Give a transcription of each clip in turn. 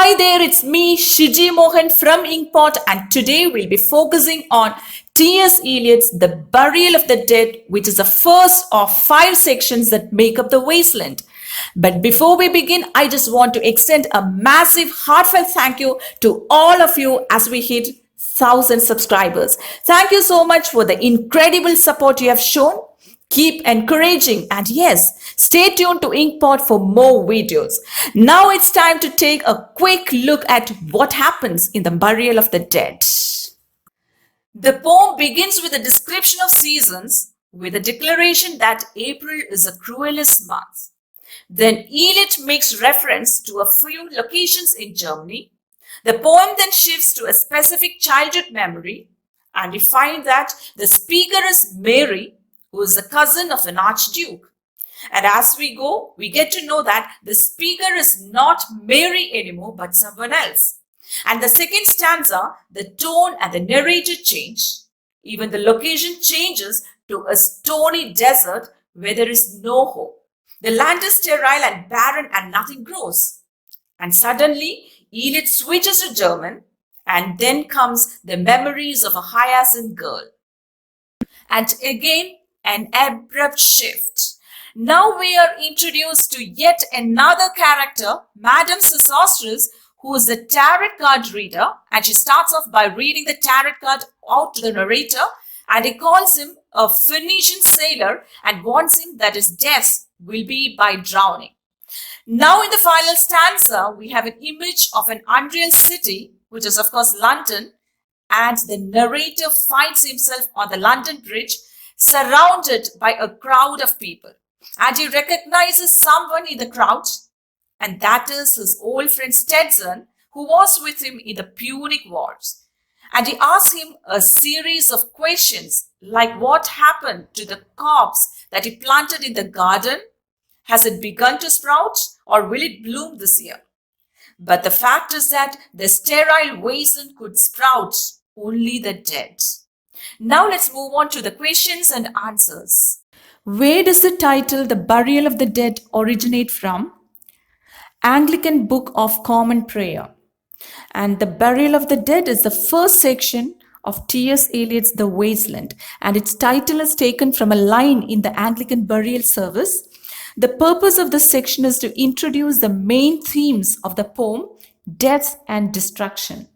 Hi there, it's me, Shiji Mohan from Inkpot, and today we'll be focusing on T.S. Eliot's The Burial of the Dead, which is the first of 5 sections that make up the wasteland. But before we begin, I just want to extend a massive heartfelt thank you to all of you as we hit 1,000 subscribers. Thank you so much for the incredible support you have shown. Keep encouraging, and yes, stay tuned to Inkpot for more videos. Now it's time to take a quick look at what happens in the burial of the dead. The poem begins with a description of seasons with a declaration that April is the cruelest month. Then Eliot makes reference to a few locations in Germany. The poem then shifts to a specific childhood memory, and we find that the speaker is Mary, who is the cousin of an archduke. And as we go, we get to know that the speaker is not Mary anymore, but someone else. And the second stanza, the tone and the narrator change. Even the location changes to a stony desert where there is no hope. The land is sterile and barren and nothing grows. And suddenly, Eliot switches to German, and then comes the memories of a hyacinth girl. And again, an abrupt shift. Now we are introduced to yet another character, Madame Sosostris, who is the tarot card reader, and she starts off by reading the tarot card out to the narrator, and he calls him a Phoenician sailor and warns him that his death will be by drowning. Now in the final stanza, we have an image of an unreal city, which is of course London, and the narrator finds himself on the London Bridge, surrounded by a crowd of people. And he recognizes someone in the crowd, and that is his old friend Stetson, who was with him in the Punic Wars. And he asks him a series of questions, like what happened to the crops that he planted in the garden? Has it begun to sprout, or will it bloom this year? But the fact is that the sterile wasteland could sprout only the dead. Now let's move on to the questions and answers. Where does the title The Burial of the Dead originate from? Anglican Book of Common Prayer. And The Burial of the Dead is the first section of T.S. Eliot's The Waste Land, and its title is taken from a line in the Anglican burial service. The purpose of this section is to introduce the main themes of the poem, death and destruction.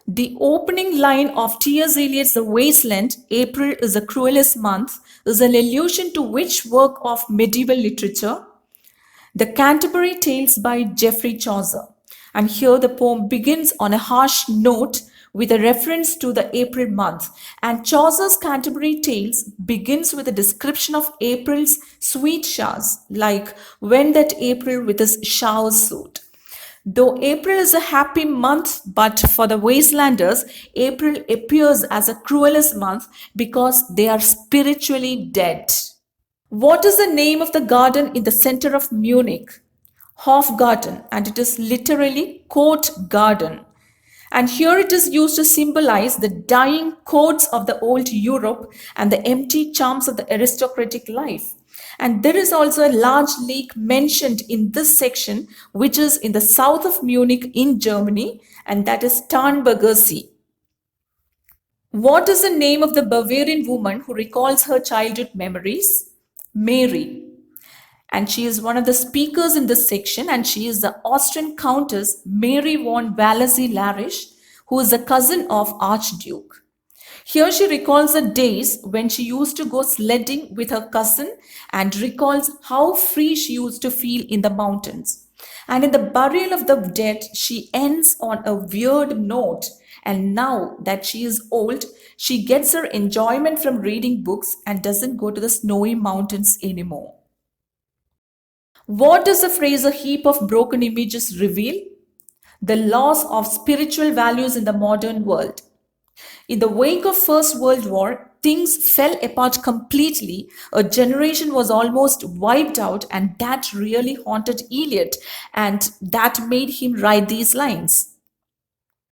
The opening line of T.S. Eliot's The Waste Land, April is the cruelest month, is an allusion to which work of medieval literature? The Canterbury Tales by Geoffrey Chaucer. And here the poem begins on a harsh note with a reference to the April month. And Chaucer's Canterbury Tales begins with a description of April's sweet showers, like when that April with his showers sowed. Though April is a happy month, but for the wastelanders, April appears as the cruelest month because they are spiritually dead. What is the name of the garden in the center of Munich? Hofgarten, and it is literally court garden. And here it is used to symbolize the dying courts of the old Europe and the empty charms of the aristocratic life. And there is also a large lake mentioned in this section, which is in the south of Munich in Germany, and that is Starnberger See. What is the name of the Bavarian woman who recalls her childhood memories? Mary. And she is one of the speakers in this section, and she is the Austrian Countess Mary von Wallasey-Larisch, who is the cousin of Archduke. Here she recalls the days when she used to go sledding with her cousin and recalls how free she used to feel in the mountains. And in the burial of the dead, she ends on a weird note. And now that she is old, she gets her enjoyment from reading books and doesn't go to the snowy mountains anymore. What does the phrase "a heap of broken images" reveal? The loss of spiritual values in the modern world. In the wake of First World War, things fell apart completely. A generation was almost wiped out, and that really haunted Eliot, and that made him write these lines.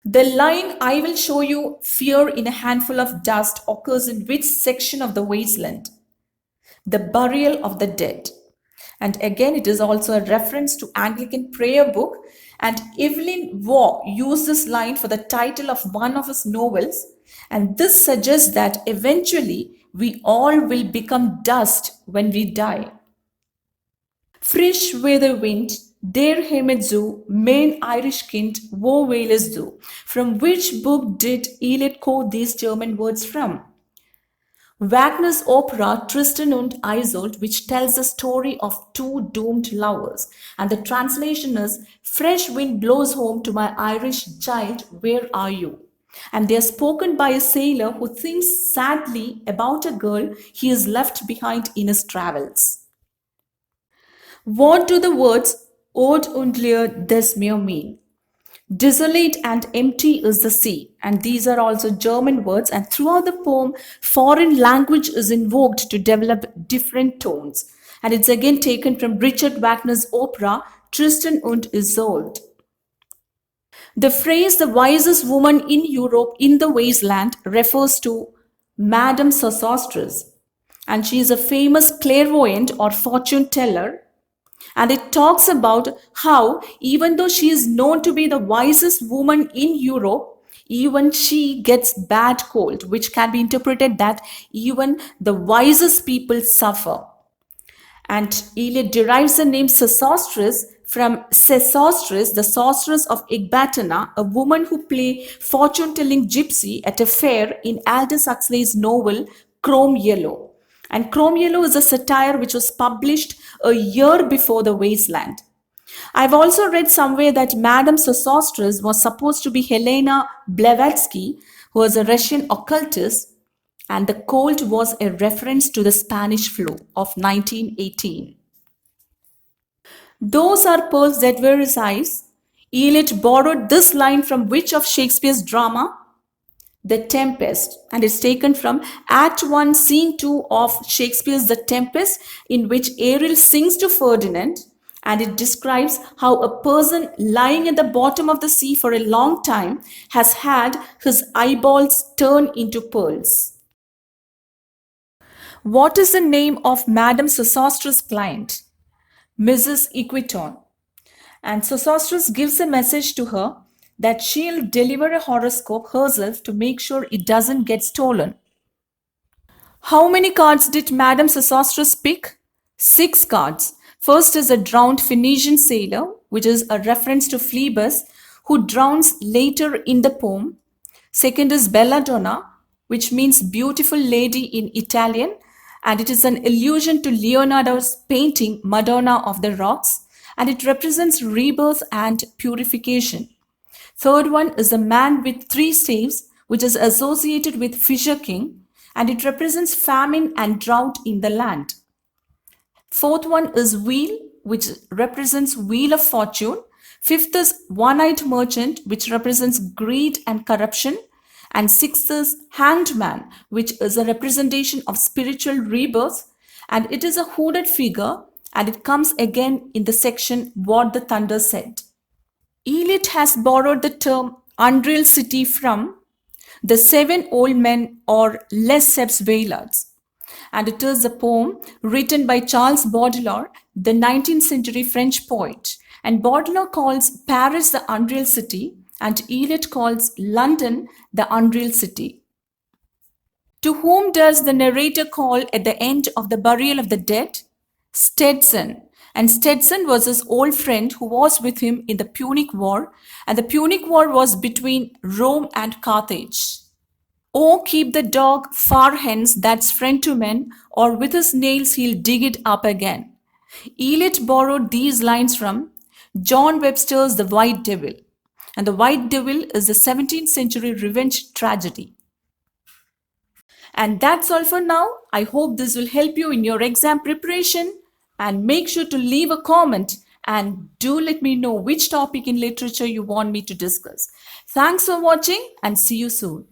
The line, "I will show you fear in a handful of dust," occurs in which section of the wasteland? The Burial of the Dead. And again, it is also a reference to Anglican prayer book. And Evelyn Waugh used this line for the title of one of his novels. And this suggests that eventually we all will become dust when we die. Frisch weather wind, der Heimat zu, mein Irish Kind, wo wählest du? From which book did Eliot quote these German words from? Wagner's opera Tristan und Isolde, which tells the story of two doomed lovers. And the translation is, fresh wind blows home to my Irish child, where are you? And they are spoken by a sailor who thinks sadly about a girl he has left behind in his travels. What do the words Ode und Leer des Meer mean? Desolate and empty is the sea, and these are also German words, and throughout the poem, foreign language is invoked to develop different tones. And it's again taken from Richard Wagner's opera Tristan und Isolde. The phrase the wisest woman in Europe in the waste land refers to Madame Sosostris, and she is a famous clairvoyant or fortune teller. And it talks about how, even though she is known to be the wisest woman in Europe, even she gets bad cold, which can be interpreted that even the wisest people suffer. And Eliot derives the name Sosostris from Sesostris, the sorceress of Ecbatana, a woman who played fortune-telling gypsy at a fair in Aldous Huxley's novel Chrome Yellow. And Chrome Yellow is a satire which was published a year before The Waste Land. I've also read somewhere that Madame Sosostris was supposed to be Helena Blavatsky, who was a Russian occultist, and the cold was a reference to the Spanish flu of 1918. Those are pearls that were his eyes. Eliot borrowed this line from which of Shakespeare's drama? The Tempest, and it's taken from Act 1, Scene 2 of Shakespeare's The Tempest, in which Ariel sings to Ferdinand, and it describes how a person lying at the bottom of the sea for a long time has had his eyeballs turn into pearls. What is the name of Madame Sosostris' client? Mrs. Equiton. And Sosostris gives a message to her that she'll deliver a horoscope herself to make sure it doesn't get stolen. How many cards did Madame Sosostris pick? 6 cards. First is a drowned Phoenician sailor, which is a reference to Phoebus, who drowns later in the poem. Second is Belladonna, which means beautiful lady in Italian, and it is an allusion to Leonardo's painting Madonna of the Rocks, and it represents rebirth and purification. Third one is a man with 3 staves, which is associated with Fisher King, and it represents famine and drought in the land. Fourth one is wheel, which represents wheel of fortune. Fifth is one-eyed merchant, which represents greed and corruption. And sixth is hanged man, which is a representation of spiritual rebirth. And it is a hooded figure, and it comes again in the section What the Thunder Said. Eliot has borrowed the term unreal city from The 7 Old Men or Les Sept Vieillards, and it is a poem written by Charles Baudelaire, the 19th century French poet. And Baudelaire calls Paris the unreal city, and Eliot calls London the unreal city. To whom does the narrator call at the end of The Burial of the Dead? Stetson. And Stetson was his old friend who was with him in the Punic War, and the Punic War was between Rome and Carthage. Oh, keep the dog far hence, that's friend to men, or with his nails he'll dig it up again. Eliot borrowed these lines from John Webster's The White Devil, and The White Devil is a 17th century revenge tragedy. And that's all for now. I hope this will help you in your exam preparation. And make sure to leave a comment and do let me know which topic in literature you want me to discuss. Thanks for watching and see you soon.